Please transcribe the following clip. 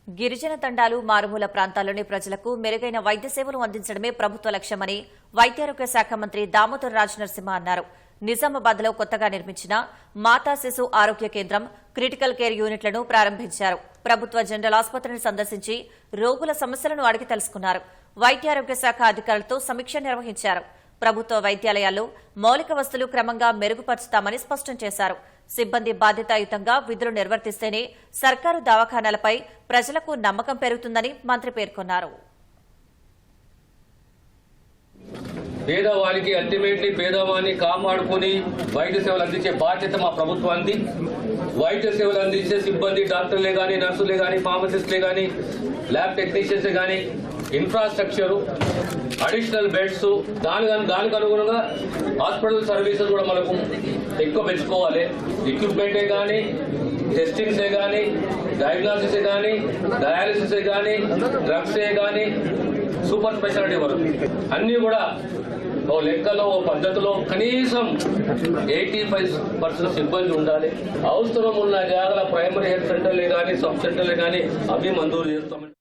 గిరిజన తండాలు మారుమూల ప్రాంతాల్లోని ప్రజలకు మెరుగైన వైద్య సేవలు అందించడమే ప్రభుత్వ లక్ష్యమని వైద్యారోగ్య శాఖ మంత్రి దామోదర్ రాజనరసింహ అన్నారు. నిజామాబాద్లో కొత్తగా నిర్మించిన మాతా శిశు ఆరోగ్య కేంద్రం, క్రిటికల్ కేర్ యూనిట్లను ప్రారంభించారు. ప్రభుత్వ జనరల్ ఆసుపత్రిని సందర్శించి రోగుల సమస్యలను అడిగి తెలుసుకున్నారు. వైద్యారోగ్య శాఖ అధికారులతో సమీక్ష నిర్వహించారు. ప్రభుత్వ వైద్యాలయాల్లో మౌలిక వసతులు క్రమంగా మెరుగుపరుస్తామని స్పష్టం చేశారు. సిబ్బంది బాధ్యతాయుతంగా విధులు నిర్వర్తిస్తేనే సర్కారు దవాఖానాలపై ప్రజలకు నమ్మకం పెరుగుతుందని మంత్రి పేర్కొన్నారు. పేదవారికి అల్టిమేట్లీ పేదవాడిని కాపాడుకుని వైద్య సేవలు అందించే బాధ్యత మా ప్రభుత్వానికి. వైద్య సేవలు అందించే సిబ్బంది డాక్టర్లే కానీ, నర్సులే కానీ, ఫార్మసిస్టులే కానీ, ల్యాబ్ టెక్నీషియన్సే కానీ, ఇన్ఫ్రాస్ట్రక్చరు, అడిషనల్ బెడ్స్, దానికి అనుగుణంగా హాస్పిటల్ సర్వీసెస్ కూడా మనకు ఎక్కువ పెంచుకోవాలి. ఎక్విప్మెంటే కానీ, టెస్టింగ్సే కానీ, డయాగ్నోసిసే కానీ, డయాలిసిసే కానీ, డ్రగ్సే కానీ, సూపర్ స్పెషాలిటీ వరకు అన్నీ కూడా ఓ లెక్కలో, ఓ పద్ధతిలో కనీసం 85% సిబ్బంది ఉండాలి. అవసరం ఉన్న జాగాల ప్రైమరీ హెల్త్ సెంటర్లే కానీ, సబ్ సెంటర్లే కానీ అవి మంజూరు చేస్తామని